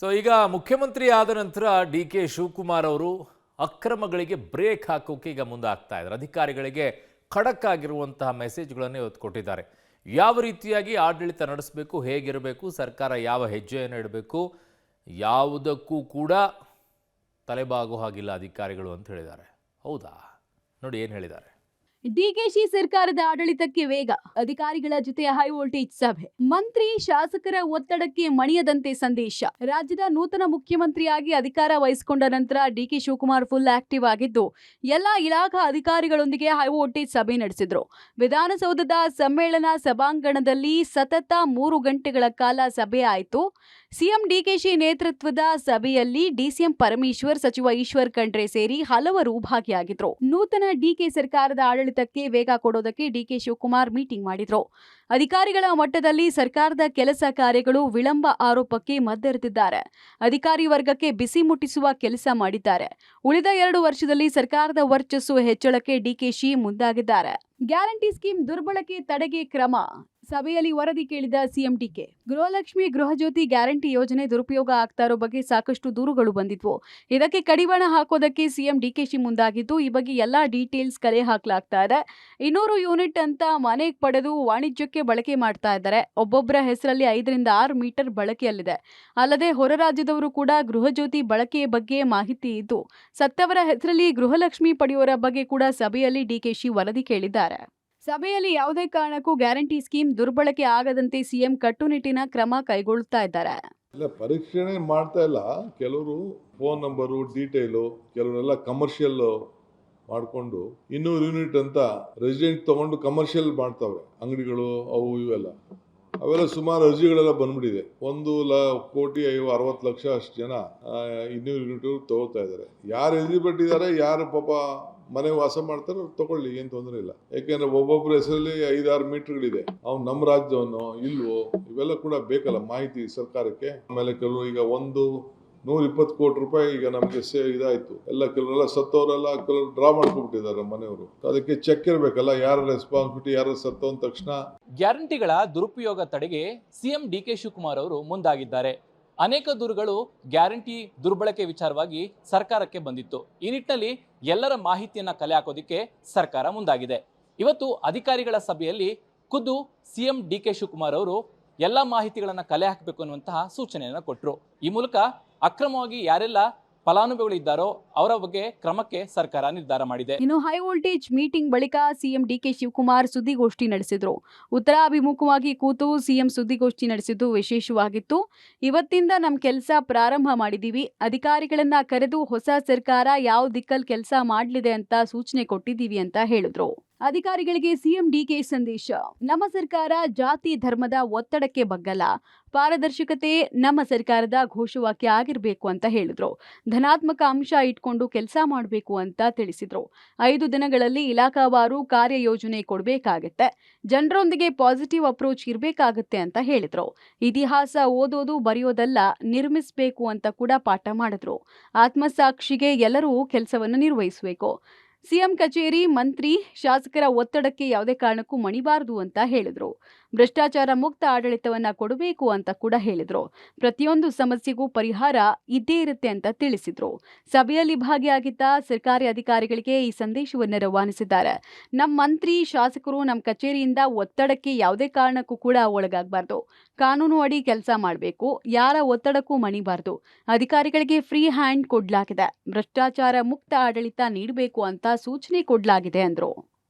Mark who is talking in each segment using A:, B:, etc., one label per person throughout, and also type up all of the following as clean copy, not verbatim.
A: ಈಗ ಮುಖ್ಯಮಂತ್ರಿ ಆದ ನಂತರ ಡಿ.ಕೆ. ಶಿವಕುಮಾರ್ ಅವರು ಅಕ್ರಮಗಳಿಗೆ ಬ್ರೇಕ್ ಹಾಕೋಕೆ ಈಗ ಮುಂದೆ ಆಗ್ತಾ ಇದ್ದಾರೆ. ಅಧಿಕಾರಿಗಳಿಗೆ ಖಡಕ್ ಆಗಿರುವಂತಹ ಮೆಸೇಜ್ಗಳನ್ನು ಇವತ್ತು ಕೊಟ್ಟಿದ್ದಾರೆ. ಯಾವ ರೀತಿಯಾಗಿ ಆಡಳಿತ ನಡೆಸಬೇಕು, ಹೇಗಿರಬೇಕು, ಸರ್ಕಾರ ಯಾವ ಹೆಜ್ಜೆಯನ್ನು ಇಡಬೇಕು, ಯಾವುದಕ್ಕೂ ಕೂಡ ತಲೆಬಾಗೋ ಹಾಗಿಲ್ಲ ಅಧಿಕಾರಿಗಳು ಅಂತ ಹೇಳಿದ್ದಾರೆ. ಹೌದಾ? ನೋಡಿ ಏನು ಹೇಳಿದ್ದಾರೆ.
B: ಡಿಕೆಶಿ ಸರ್ಕಾರದ ಆಡಳಿತಕ್ಕೆ ವೇಗ, ಅಧಿಕಾರಿಗಳ ಜೊತೆ ಹೈ ವೋಲ್ಟೇಜ್ ಸಭೆ, ಮಂತ್ರಿ ಶಾಸಕರ ಒತ್ತಡಕ್ಕೆ ಮಣಿಯದಂತೆ ಸಂದೇಶ. ರಾಜ್ಯದ ನೂತನ ಮುಖ್ಯಮಂತ್ರಿಯಾಗಿ ಅಧಿಕಾರ ವಹಿಸಿಕೊಂಡ ನಂತರ ಡಿಕೆ ಶಿವಕುಮಾರ್ ಫುಲ್ ಆಕ್ಟಿವ್ ಆಗಿದ್ದು ಎಲ್ಲಾ ಇಲಾಖಾ ಅಧಿಕಾರಿಗಳೊಂದಿಗೆ ಹೈ ವೋಲ್ಟೇಜ್ ಸಭೆ ನಡೆಸಿದ್ರು. ವಿಧಾನಸೌಧದ ಸಮ್ಮೇಳನ ಸಭಾಂಗಣದಲ್ಲಿ ಸತತ 3 ಗಂಟೆಗಳ ಕಾಲ ಸಭೆ ಆಯಿತು. ಸಿಎಂ ಡಿಕೆಶಿ ನೇತೃತ್ವದ ಸಭೆಯಲ್ಲಿ ಡಿಸಿಎಂ ಪರಮೇಶ್ವರ್, ಸಚಿವ ಈಶ್ವರ್ ಖಂಡ್ರೆ ಸೇರಿ ಹಲವರು ಭಾಗಿಯಾಗಿದ್ರು. ನೂತನ ಡಿಕೆ ಸರ್ಕಾರದ ಆಡಳಿತಕ್ಕೆ ವೇಗ ಕೊಡೋದಕ್ಕೆ ಡಿಕೆ ಶಿವಕುಮಾರ್ ಮೀಟಿಂಗ್ ಮಾಡಿದ್ರು. ಅಧಿಕಾರಿಗಳ ಮಟ್ಟದಲ್ಲಿ ಸರ್ಕಾರದ ಕೆಲಸ ಕಾರ್ಯಗಳು ವಿಳಂಬ ಆರೋಪಕ್ಕೆ ಮದ್ದೆರೆದಿದ್ದಾರೆ. ಅಧಿಕಾರಿ ವರ್ಗಕ್ಕೆ ಬಿಸಿ ಮುಟ್ಟಿಸುವ ಕೆಲಸ ಮಾಡಿದ್ದಾರೆ. ಉಳಿದ 2 ವರ್ಷದಲ್ಲಿ ಸರ್ಕಾರದ ವರ್ಚಸ್ಸು ಹೆಚ್ಚಳಕ್ಕೆ ಡಿಕೆಶಿ ಮುಂದಾಗಿದ್ದಾರೆ. ಗ್ಯಾರಂಟಿ ಸ್ಕೀಮ್ ದುರ್ಬಳಕೆ ತಡೆಗೆ ಕ್ರಮ. ಸಭೆಯಲ್ಲಿ ವರದಿ ಕೇಳಿದ ಸಿಎಂ ಡಿಕೆ. ಗೃಹಲಕ್ಷ್ಮಿ, ಗೃಹಜ್ಯೋತಿ ಗ್ಯಾರಂಟಿ ಯೋಜನೆ ದುರುಪಯೋಗ ಆಗ್ತಾ ಇರೋ ಬಗ್ಗೆ ಸಾಕಷ್ಟು ದೂರುಗಳು ಬಂದಿದ್ವು. ಇದಕ್ಕೆ ಕಡಿವಾಣ ಹಾಕೋದಕ್ಕೆ ಸಿಎಂ ಡಿಕೆಶಿ ಮುಂದಾಗಿದ್ದು ಈ ಬಗ್ಗೆ ಎಲ್ಲಾ ಡೀಟೇಲ್ಸ್ ಕಲೆ ಹಾಕಲಾಗ್ತಾ ಇದೆ. 200 ಯೂನಿಟ್ ಅಂತ ಮನೆಗೆ ಪಡೆದು ವಾಣಿಜ್ಯಕ್ಕೆ ಬಳಕೆ ಮಾಡ್ತಾ ಇದ್ದಾರೆ. ಒಬ್ಬೊಬ್ಬರ ಹೆಸರಲ್ಲಿ 5 ರಿಂದ 6 ಮೀಟರ್ ಬಳಕೆಯಲ್ಲಿದೆ. ಅಲ್ಲದೆ ಹೊರ ರಾಜ್ಯದವರು ಕೂಡ ಗೃಹಜ್ಯೋತಿ ಬಳಕೆಯ ಬಗ್ಗೆ ಮಾಹಿತಿ ಇದ್ದು ಸತ್ತವರ ಹೆಸರಲ್ಲಿ ಗೃಹಲಕ್ಷ್ಮಿ ಪಡೆಯೋರ ಬಗ್ಗೆ ಕೂಡ ಸಭೆಯಲ್ಲಿ ಡಿಕೆಶಿ ವರದಿ ಕೇಳಿದ್ದಾರೆ. ಸಭೆಯಲ್ಲಿ ಯಾವುದೇ ಕಾರಣಕ್ಕೂ ಗ್ಯಾರಂಟಿ ಸ್ಕೀಮ್ ದುರ್ಬಳಕೆ ಆಗದಂತೆ ಸಿಎಂ ಕಟ್ಟುನಿಟ್ಟಿನ ಕ್ರಮ ಕೈಗೊಳ್ಳುತ್ತಾ ಇದ್ದಾರೆ.
C: ಪರೀಕ್ಷಣೆ ಮಾಡ್ತಾ ಇಲ್ಲ. ಕೆಲವರು ಫೋನ್ ನಂಬರು, ಡೀಟೇಲು, ಕೆಲವರೆಲ್ಲ ಕಮರ್ಷಿಯಲ್ ಮಾಡಿಕೊಂಡು 200 ಯೂನಿಟ್ ಅಂತ ರೆಸಿಡೆಂಟ್ ತಗೊಂಡು ಕಮರ್ಷಿಯಲ್ ಮಾಡ್ತಾವ್ರೆ ಅಂಗಡಿಗಳು, ಅವು ಇವೆಲ್ಲ. ಅವೆಲ್ಲ ಸುಮಾರು ಅರ್ಜಿಗಳೆಲ್ಲ ಬಂದ್ಬಿಟ್ಟಿದೆ. 1,60,00,000 ಅಷ್ಟು ಜನ 200 ಯೂನಿಟ್ ತಗೋತಾ ಇದ್ದಾರೆ. ಯಾರು ಎಲಿಜಿಬಿಲಿಟಿ ಇದ್ದಾರೆ, ಯಾರು ಪಾಪ ಮನೆ ವಾಸ ಮಾಡ್ತಾರೋ ತಗೊಳ್ಳಿ, ಏನು ತೊಂದರೆ ಇಲ್ಲ. ಯಾಕೆಂದ್ರೆ ಒಬ್ಬೊಬ್ಬರ ಹೆಸರಲ್ಲಿ 5-6 ಮೀಟರ್ಗಳಿದೆ. ಅವ್ನು ನಮ್ಮ ರಾಜ್ಯವನ್ನೋ ಇಲ್ವೋ ಇವೆಲ್ಲ ಕೂಡ ಬೇಕಲ್ಲ ಮಾಹಿತಿ ಸರ್ಕಾರಕ್ಕೆ. ಆಮೇಲೆ ಕೆಲವರು ಈಗ 120 ಕೋಟಿ ರೂಪಾಯಿ ಈಗ ನಮಗೆ ಇದಾಯ್ತು. ಎಲ್ಲ ಕೆಲವರೆಲ್ಲ ಸತ್ತವರೆಲ್ಲ ಕೆಲವರು ಡ್ರಾ ಮಾಡ್ಕೊಂಡ್ಬಿಟ್ಟಿದ್ದಾರೆ ಮನೆಯವರು. ಅದಕ್ಕೆ ಚೆಕ್ ಇರಬೇಕಲ್ಲ, ಯಾರ ರೆಸ್ಪಾನ್ಸಿಬಿಲಿಟಿ, ಯಾರು ಸತ್ತೋ ಅಂದ ತಕ್ಷಣ.
D: ಗ್ಯಾರಂಟಿಗಳ ದುರುಪಯೋಗ ತಡೆಗೆ ಸಿಎಂ ಡಿಕೆ ಶಿವಕುಮಾರ್ ಅವರು ಮುಂದಾಗಿದ್ದಾರೆ. ಅನೇಕ ದೂರುಗಳು ಗ್ಯಾರಂಟಿ ದುರ್ಬಳಕೆ ವಿಚಾರವಾಗಿ ಸರ್ಕಾರಕ್ಕೆ ಬಂದಿತ್ತು. ಈ ನಿಟ್ಟಿನಲ್ಲಿ ಎಲ್ಲರ ಮಾಹಿತಿಯನ್ನ ಕಲೆ ಹಾಕೋದಿಕ್ಕೆ ಸರ್ಕಾರ ಮುಂದಾಗಿದೆ. ಇವತ್ತು ಅಧಿಕಾರಿಗಳ ಸಭೆಯಲ್ಲಿ ಖುದ್ದು ಸಿಎಂ ಡಿಕೆ ಶಿವಕುಮಾರ್ ಅವರು ಎಲ್ಲ ಮಾಹಿತಿಗಳನ್ನು ಕಲೆ ಹಾಕಬೇಕು ಅನ್ನುವಂತಹ ಸೂಚನೆಯನ್ನು ಕೊಟ್ಟರು. ಈ ಮೂಲಕ ಅಕ್ರಮವಾಗಿ ಯಾರೆಲ್ಲ ಫಲಾನುಭವಿಗಳಿದ್ದಾರೋ ಅವರ ಬಗ್ಗೆ ಕ್ರಮಕ್ಕೆ ಸರ್ಕಾರ ನಿರ್ಧಾರ ಮಾಡಿದೆ.
B: ಇನ್ನು ಹೈ ವೋಲ್ಟೇಜ್ ಮೀಟಿಂಗ್ ಬಳಿಕ ಸಿಎಂ ಡಿಕೆ ಶಿವಕುಮಾರ್ ಸುದ್ದಿಗೋಷ್ಠಿ ನಡೆಸಿದ್ರು. ಉತ್ತರಾಭಿಮುಖವಾಗಿ ಕೂತು ಸಿಎಂ ಸುದ್ದಿಗೋಷ್ಠಿ ನಡೆಸಿದ್ದು ವಿಶೇಷವಾಗಿತ್ತು. ಇವತ್ತಿಂದ ನಮ್ಮ ಕೆಲಸ ಪ್ರಾರಂಭ ಮಾಡಿದೀವಿ. ಅಧಿಕಾರಿಗಳನ್ನ ಕರೆದು ಹೊಸ ಸರ್ಕಾರ ಯಾವ ದಿಕ್ಕಲ್ಲಿ ಕೆಲಸ ಮಾಡಲಿದೆ ಅಂತ ಸೂಚನೆ ಕೊಟ್ಟಿದ್ದೀವಿ ಅಂತ ಹೇಳಿದ್ರು. ಅಧಿಕಾರಿಗಳಿಗೆ ಸಿಎಂ ಡಿಕೆ ಸಂದೇಶ. ನಮ್ಮ ಸರ್ಕಾರ ಜಾತಿ ಧರ್ಮದ ಒತ್ತಡಕ್ಕೆ ಬಗ್ಗಲ್ಲ. ಪಾರದರ್ಶಕತೆ ನಮ್ಮ ಸರ್ಕಾರದ ಘೋಷವಾಕ್ಯ ಆಗಿರಬೇಕು ಅಂತ ಹೇಳಿದ್ರು. ಧನಾತ್ಮಕ ಅಂಶ ಇಟ್ಕೊಂಡು ಕೆಲಸ ಮಾಡಬೇಕು ಅಂತ ತಿಳಿಸಿದ್ರು. 5 ದಿನಗಳಲ್ಲಿ ಇಲಾಖಾವಾರು ಕಾರ್ಯಯೋಜನೆ ಕೊಡಬೇಕಾಗತ್ತೆ. ಜನರೊಂದಿಗೆ ಪಾಸಿಟಿವ್ ಅಪ್ರೋಚ್ ಇರಬೇಕಾಗತ್ತೆ ಅಂತ ಹೇಳಿದ್ರು. ಇತಿಹಾಸ ಓದೋದು ಬರೆಯೋದಲ್ಲ, ನಿರ್ಮಿಸಬೇಕು ಅಂತ ಕೂಡ ಪಾಠ ಮಾಡಿದ್ರು. ಆತ್ಮಸಾಕ್ಷಿಗೆ ಎಲ್ಲರೂ ಕೆಲಸವನ್ನು ನಿರ್ವಹಿಸಬೇಕು. ಸಿಎಂ ಕಚೇರಿ, ಮಂತ್ರಿ, ಶಾಸಕರ ಒತ್ತಡಕ್ಕೆ ಯಾವುದೇ ಕಾರಣಕ್ಕೂ ಮಣಿಬಾರದು ಅಂತ ಹೇಳಿದ್ರು. ಭ್ರಷ್ಟಾಚಾರ ಮುಕ್ತ ಆಡಳಿತವನ್ನ ಕೊಡಬೇಕು ಅಂತ ಕೂಡ ಹೇಳಿದ್ರು. ಪ್ರತಿಯೊಂದು ಸಮಸ್ಯೆಗೂ ಪರಿಹಾರ ಇದ್ದೇ ಇರುತ್ತೆ ಅಂತ ತಿಳಿಸಿದ್ರು. ಸಭೆಯಲ್ಲಿ ಭಾಗಿಯಾಗಿದ್ದ ಸರ್ಕಾರಿ ಅಧಿಕಾರಿಗಳಿಗೆ ಈ ಸಂದೇಶವನ್ನು ರವಾನಿಸಿದ್ದಾರೆ. ನಮ್ಮ ಮಂತ್ರಿ, ಶಾಸಕರು ನಮ್ಮ ಕಚೇರಿಯಿಂದ ಒತ್ತಡಕ್ಕೆ ಯಾವುದೇ ಕಾರಣಕ್ಕೂ ಕೂಡ ಒಳಗಾಗಬಾರ್ದು. ಕಾನೂನು ಅಡಿ ಕೆಲಸ ಮಾಡಬೇಕು. ಯಾರ ಒತ್ತಡಕ್ಕೂ ಮಣಿಬಾರದು. ಅಧಿಕಾರಿಗಳಿಗೆ ಫ್ರೀ ಹ್ಯಾಂಡ್ ಕೊಡಲಾಗಿದೆ. ಭ್ರಷ್ಟಾಚಾರ ಮುಕ್ತ ಆಡಳಿತ ನೀಡಬೇಕು ಅಂತ ಸೂಚನೆ ಕೊಡಲಾಗಿದೆ ಅಂದ್ರು.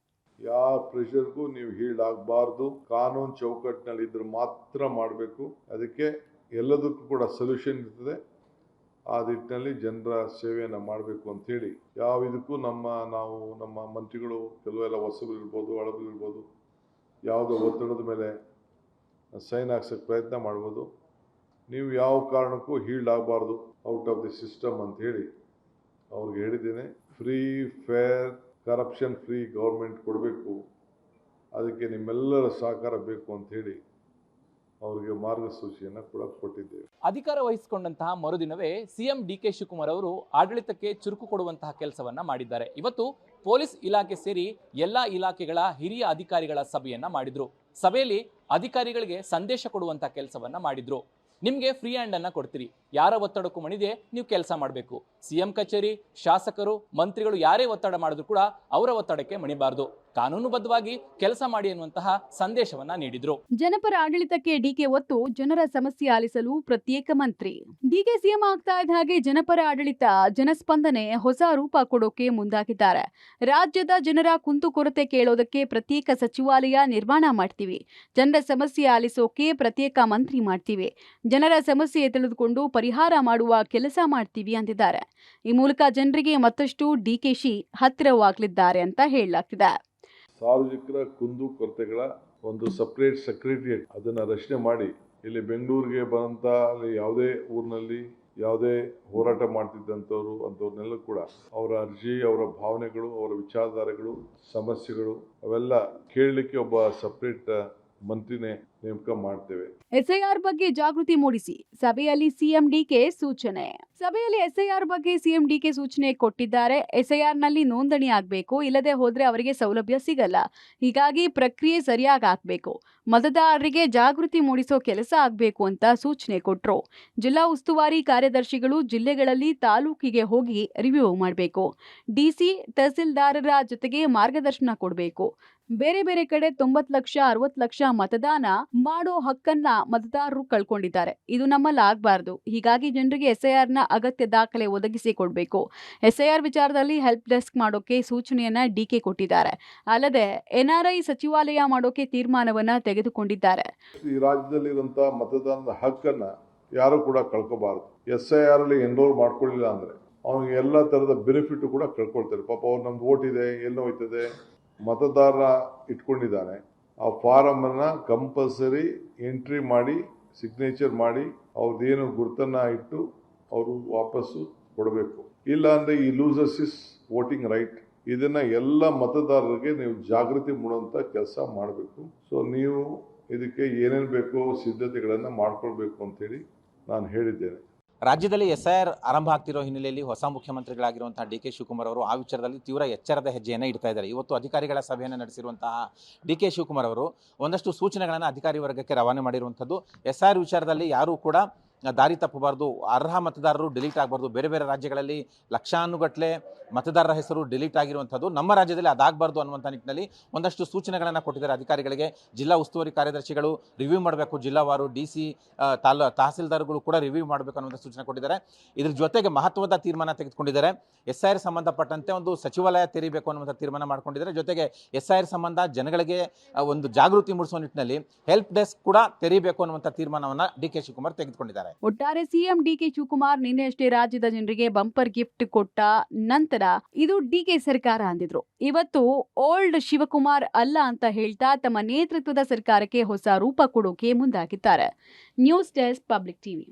C: ಯಾವ ಪ್ರೆಷರ್ಗೂ ನೀವು ಹೀಳಾಗಬಾರ್ದು. ಕಾನೂನು ಚೌಕಟ್ಟಿನಲ್ಲಿ ಇದ್ರೆ ಮಾತ್ರ ಮಾಡಬೇಕು. ಅದಕ್ಕೆ ಎಲ್ಲದಕ್ಕೂ ಕೂಡ ಸೊಲ್ಯೂಷನ್ ಇರ್ತದೆ. ಆ ನಿಟ್ಟಿನಲ್ಲಿ ಜನರ ಸೇವೆಯನ್ನು ಮಾಡಬೇಕು ಅಂಥೇಳಿ ಯಾವ ಇದಕ್ಕೂ ನಮ್ಮ ಮಂತ್ರಿಗಳು ಕೆಲವೆಲ್ಲ ಹೊಸಬರು ಇರ್ಬೋದು, ಹಳಬರು ಇರ್ಬೋದು, ಯಾವುದೋ ಒತ್ತಡದ ಮೇಲೆ ಸೈನ್ ಹಾಕ್ಸೋಕ್ಕೆ ಪ್ರಯತ್ನ ಮಾಡ್ಬೋದು. ನೀವು ಯಾವ ಕಾರಣಕ್ಕೂ ಹೀಳಾಗಬಾರ್ದು, ಔಟ್ ಆಫ್ ದಿ ಸಿಸ್ಟಮ್ ಅಂತ ಹೇಳಿ ಅವ್ರಿಗೆ ಹೇಳಿದ್ದೇನೆ. Free, fair, corruption free government ಕೊಡಬೇಕು. ಅದಕ್ಕೆ ನಿಮ್ಮೆಲ್ಲರ ಸಹಕಾರ ಬೇಕು ಅಂತ ಹೇಳಿ ಅವರಿಗೆ ಮಾರ್ಗಸೂಚಿಯನ್ನು ಕೂಡ ಕೊಟ್ಟಿದ್ದೇವೆ.
D: ಅಧಿಕಾರ ವಹಿಸಿಕೊಂಡಂತಹ ಮರುದಿನವೇ ಸಿಎಂ ಡಿಕೆ ಶಿವಕುಮಾರ್ ಅವರು ಆಡಳಿತಕ್ಕೆ ಚುರುಕು ಕೊಡುವಂತಹ ಕೆಲಸವನ್ನ ಮಾಡಿದ್ದಾರೆ. ಇವತ್ತು ಪೊಲೀಸ್ ಇಲಾಖೆ ಸೇರಿ ಎಲ್ಲಾ ಇಲಾಖೆಗಳ ಹಿರಿಯ ಅಧಿಕಾರಿಗಳ ಸಭೆಯನ್ನ ಮಾಡಿದ್ರು. ಸಭೆಯಲ್ಲಿ ಅಧಿಕಾರಿಗಳಿಗೆ ಸಂದೇಶ ಕೊಡುವಂತಹ ಕೆಲಸವನ್ನ ಮಾಡಿದ್ರು. ನಿಮಗೆ ಫ್ರೀ ಹ್ಯಾಂಡ್ ಅನ್ನ ಕೊಡ್ತೀರಿ, ಯಾರ ಒತ್ತಡಕ್ಕೂ ಮಣಿದೆ ನೀವು ಕೆಲಸ ಮಾಡಬೇಕು. ಸಿಎಂ ಕಚೇರಿ, ಶಾಸಕರು, ಮಂತ್ರಿಗಳು ಯಾರೇ ಒತ್ತಡ ಮಾಡಿದ್ರು ಕೂಡ ಅವರ ಒತ್ತಡಕ್ಕೆ ಮಣಿಬಾರದು. ಕಾನೂನುಬದ್ಧವಾಗಿ ಕೆಲಸ ಮಾಡಿ ಎನ್ನುವಂತಹ ಸಂದೇಶವನ್ನ ನೀಡಿದ್ರು.
B: ಜನಪರ ಆಡಳಿತಕ್ಕೆ ಡಿಕೆ ಒತ್ತು, ಜನರ ಸಮಸ್ಯೆ ಆಲಿಸಲು ಪ್ರತ್ಯೇಕ ಮಂತ್ರಿ. ಡಿಕೆ ಸಿಎಂ ಆಗ್ತಾ ಇದ್ದ ಹಾಗೆ ಜನಪರ ಆಡಳಿತ, ಜನಸ್ಪಂದನೆ ಹೊಸ ರೂಪ ಕೊಡೋಕೆ ಮುಂದಾಗಿದ್ದಾರೆ. ರಾಜ್ಯದ ಜನರ ಕುಂದುಕೊರತೆ ಕೇಳೋದಕ್ಕೆ ಪ್ರತ್ಯೇಕ ಸಚಿವಾಲಯ ನಿರ್ಮಾಣ ಮಾಡ್ತೀವಿ. ಜನರ ಸಮಸ್ಯೆ ಆಲಿಸೋಕೆ ಪ್ರತ್ಯೇಕ ಮಂತ್ರಿ ಮಾಡ್ತೀವಿ. ಜನರ ಸಮಸ್ಯೆ ತಿಳಿದುಕೊಂಡು ಪರಿಹಾರ ಮಾಡುವ ಕೆಲಸ ಮಾಡ್ತೀವಿ ಅಂದಿದ್ದಾರೆ. ಈ ಮೂಲಕ ಜನರಿಗೆ ಮತ್ತಷ್ಟು ಡಿಕೆಶಿ ಹತ್ತಿರವಾಗಲಿದ್ದಾರೆ ಅಂತ ಹೇಳಲಾಗ್ತಿದೆ.
C: ಸಾರ್ವಜನಿಕರ ಕುಂದು ಕೊರತೆಗಳ ಒಂದು ಸಪ್ರೇಟ್ ಸೆಕ್ರೆಟರಿಯೇಟ್ ಅದನ್ನು ರಚನೆ ಮಾಡಿ ಇಲ್ಲಿ ಬೆಂಗಳೂರಿಗೆ ಬಂದಂಥ ಅಲ್ಲಿ ಯಾವುದೇ ಊರಿನಲ್ಲಿ ಯಾವುದೇ ಹೋರಾಟ ಮಾಡ್ತಿದ್ದಂಥವ್ರು ಅಂಥವ್ರನ್ನೆಲ್ಲ ಕೂಡ ಅವರ ಅರ್ಜಿ, ಅವರ ಭಾವನೆಗಳು, ಅವರ ವಿಚಾರಧಾರೆಗಳು, ಸಮಸ್ಯೆಗಳು ಅವೆಲ್ಲ ಕೇಳಲಿಕ್ಕೆ ಒಬ್ಬ ಸಪ್ರೇಟ್ ಮಂತ್ರಿನೇ ನೇಮಕ ಮಾಡ್ತೇವೆ.
B: ಎಸ್ಐಆರ್ ಬಗ್ಗೆ ಜಾಗೃತಿ ಮೂಡಿಸಿ ಸಭೆಯಲ್ಲಿ ಸಿಎಂ ಡಿಕೆ ಸೂಚನೆ. ಸಭೆಯಲ್ಲಿ ಎಸ್ಐಆರ್ ಬಗ್ಗೆ ಸಿಎಂ ಡಿಕೆ ಸೂಚನೆ ಕೊಟ್ಟಿದ್ದಾರೆ. ಎಸ್ಐಆರ್ನಲ್ಲಿ ನೋಂದಣಿ ಆಗಬೇಕು, ಇಲ್ಲದೆ ಹೋದ್ರೆ ಅವರಿಗೆ ಸೌಲಭ್ಯ ಸಿಗಲ್ಲ. ಹೀಗಾಗಿ ಪ್ರಕ್ರಿಯೆ ಸರಿಯಾಗಿ ಆಗ್ಬೇಕು, ಮತದಾರರಿಗೆ ಜಾಗೃತಿ ಮೂಡಿಸೋ ಕೆಲಸ ಆಗಬೇಕು ಅಂತ ಸೂಚನೆ ಕೊಟ್ರು. ಜಿಲ್ಲಾ ಉಸ್ತುವಾರಿ ಕಾರ್ಯದರ್ಶಿಗಳು ಜಿಲ್ಲೆಗಳಲ್ಲಿ ತಾಲೂಕಿಗೆ ಹೋಗಿ ರಿವ್ಯೂ ಮಾಡಬೇಕು. ಡಿಸಿ, ತಹಸೀಲ್ದಾರರ ಜೊತೆಗೆ ಮಾರ್ಗದರ್ಶನ ಕೊಡಬೇಕು. ಬೇರೆ ಬೇರೆ ಕಡೆ 90 ಲಕ್ಷ 60 ಲಕ್ಷ ಮತದಾನ ಮಾಡೋ ಹಕ್ಕನ್ನ ಮತದಾರರು ಕಳ್ಕೊಂಡಿದ್ದಾರೆ. ಇದು ನಮ್ಮಲ್ಲಿ ಆಗಬಾರ್ದು. ಹೀಗಾಗಿ ಜನರಿಗೆ ಎಸ್ಐಆರ್ನ ಅಗತ್ಯ ದಾಖಲೆ ಒದಗಿಸಿ ಕೊಡಬೇಕು. ಎಸ್ಐಆರ್ ವಿಚಾರದಲ್ಲಿ ಹೆಲ್ಪ್ ಡೆಸ್ಕ್ ಮಾಡೋಕೆ ಸೂಚನೆಯನ್ನ ಡಿಕೆ ಕೊಟ್ಟಿದ್ದಾರೆ. ಅಲ್ಲದೆ ಎನ್ಆರ್ಐ ಸಚಿವಾಲಯ ಮಾಡೋಕೆ ತೀರ್ಮಾನವನ್ನ ತೆಗೆದುಕೊಂಡಿದ್ದಾರೆ.
C: ಈ ರಾಜ್ಯದಲ್ಲಿರುವಂತಹ ಮತದಾನದ ಹಕ್ಕನ್ನ ಯಾರು ಕೂಡ ಕಳ್ಕೋಬಾರದು. SIR ಅಲ್ಲಿ ಎನ್ರೋಲ್ ಮಾಡ್ಕೊಳ್ಳಿಲ್ಲ ಅಂದ್ರೆ ಅವನಿಗೆ ಎಲ್ಲ ತರದ ಬೆನಿಫಿಟ್ ಕೂಡ ಕಳ್ಕೊಳ್ತಾರೆ. ಪಾಪ ಅವ್ರು ನಮ್ದು ವೋಟ್ ಇದೆ, ಎಲ್ಲೋ ಹೋಯ್ತದೆ, ಮತದಾರ ಇಟ್ಕೊಂಡಿದ್ದಾನೆ, ಆ ಫಾರಮ್ ಅನ್ನ ಕಂಪಲ್ಸರಿ ಎಂಟ್ರಿ ಮಾಡಿ ಸಿಗ್ನೇಚರ್ ಮಾಡಿ ಅವ್ರದ್ದೇನು ಗುರುತನ್ನ ಇಟ್ಟು ಅವರು ವಾಪಸ್ಸು ಕೊಡಬೇಕು. ಇಲ್ಲ ಅಂದ್ರೆ ಈ ಲೂಸಸ್ ಇಸ್ ವೋಟಿಂಗ್ ರೈಟ್. ಇದನ್ನ ಎಲ್ಲ ಮತದಾರರಿಗೆ ನೀವು ಜಾಗೃತಿ ಮೂಡುವಂತ ಕೆಲಸ ಮಾಡಬೇಕು. ಸೊ ನೀವು ಇದಕ್ಕೆ ಏನೇನು ಬೇಕೋ ಸಿದ್ಧತೆಗಳನ್ನ ಮಾಡ್ಕೊಳ್ಬೇಕು ಅಂತೇಳಿ ನಾನು ಹೇಳಿದ್ದೇನೆ.
E: ರಾಜ್ಯದಲ್ಲಿ SIR ಆರಂಭ ಆಗ್ತಿರೋ ಹಿನ್ನೆಲೆಯಲ್ಲಿ ಹೊಸ ಮುಖ್ಯಮಂತ್ರಿಗಳಾಗಿರುವಂತಹ DK ಶಿವಕುಮಾರ್ ಅವರು ಆ ವಿಚಾರದಲ್ಲಿ ತೀವ್ರ ಎಚ್ಚರದ ಹೆಜ್ಜೆಯನ್ನು ಇಡ್ತಾ ಇದ್ದಾರೆ. ಇವತ್ತು ಅಧಿಕಾರಿಗಳ ಸಭೆಯನ್ನು ನಡೆಸಿರುವಂತಹ DK ಶಿವಕುಮಾರ್ ಅವರು ಒಂದಷ್ಟು ಸೂಚನೆಗಳನ್ನು ಅಧಿಕಾರಿ ವರ್ಗಕ್ಕೆ ರವಾನೆ ಮಾಡಿರುವಂಥದ್ದು. SIR ವಿಚಾರದಲ್ಲಿ ಯಾರೂ ಕೂಡ ದಾರಿ ತಪ್ಪಬಾರ್ದು, ಅರ್ಹ ಮತದಾರರು ಡಿಲೀಟ್ ಆಗಬಾರ್ದು. ಬೇರೆ ಬೇರೆ ರಾಜ್ಯಗಳಲ್ಲಿ ಲಕ್ಷಾನುಗಟ್ಟಲೆ ಮತದಾರರ ಹೆಸರು ಡಿಲೀಟ್ ಆಗಿರುವಂಥದ್ದು, ನಮ್ಮ ರಾಜ್ಯದಲ್ಲಿ ಅದಾಗಬಾರ್ದು ಅನ್ನುವಂಥ ನಿಟ್ಟಿನಲ್ಲಿ ಒಂದಷ್ಟು ಸೂಚನೆಗಳನ್ನು ಕೊಟ್ಟಿದ್ದಾರೆ ಅಧಿಕಾರಿಗಳಿಗೆ. ಜಿಲ್ಲಾ ಉಸ್ತುವಾರಿ ಕಾರ್ಯದರ್ಶಿಗಳು ರಿವ್ಯೂ ಮಾಡಬೇಕು, ಜಿಲ್ಲಾವಾರು DC, ತಹಸೀಲ್ದಾರ್ಗಳು ಕೂಡ ರಿವ್ಯೂ ಮಾಡಬೇಕು ಅನ್ನುವಂಥ ಸೂಚನೆ ಕೊಟ್ಟಿದ್ದಾರೆ. ಇದ್ರ ಜೊತೆಗೆ ಮಹತ್ವದ ತೀರ್ಮಾನ ತೆಗೆದುಕೊಂಡಿದ್ದಾರೆ. SIR ಸಂಬಂಧಪಟ್ಟಂತೆ ಒಂದು ಸಚಿವಾಲಯ ತೆರೀಬೇಕು ಅನ್ನುವಂಥ ತೀರ್ಮಾನ ಮಾಡಿಕೊಂಡಿದ್ದಾರೆ. ಜೊತೆಗೆ SIR ಸಂಬಂಧ ಜನಗಳಿಗೆ ಒಂದು ಜಾಗೃತಿ ಮೂಡಿಸುವ ನಿಟ್ಟಿನಲ್ಲಿ ಹೆಲ್ಪ್ ಡೆಸ್ಕ್ ಕೂಡ ತೆರೀಬೇಕು ಅನ್ನುವಂಥ ತೀರ್ಮಾನವನ್ನು DK ಶಿವಕುಮಾರ್ ತೆಗೆದುಕೊಂಡಿದ್ದಾರೆ.
B: ಒಟ್ಟಾರೆ ಸಿಎಂ ಡಿಕೆ ಶಿವಕುಮಾರ್ ನಿನ್ನೆಯಷ್ಟೇ ರಾಜ್ಯದ ಜನರಿಗೆ ಬಂಪರ್ ಗಿಫ್ಟ್ ಕೊಟ್ಟ ನಂತರ ಇದು ಡಿಕೆ ಸರ್ಕಾರ ಅಂದಿದ್ರು. ಇವತ್ತು ಓಲ್ಡ್ ಶಿವಕುಮಾರ್ ಅಲ್ಲ ಅಂತ ಹೇಳ್ತಾ ತಮ್ಮ ನೇತೃತ್ವದ ಸರ್ಕಾರಕ್ಕೆ ಹೊಸ ರೂಪ ಕೊಡೋಕೆ ಮುಂದಾಗಿದ್ದಾರೆ. News desk, public TV.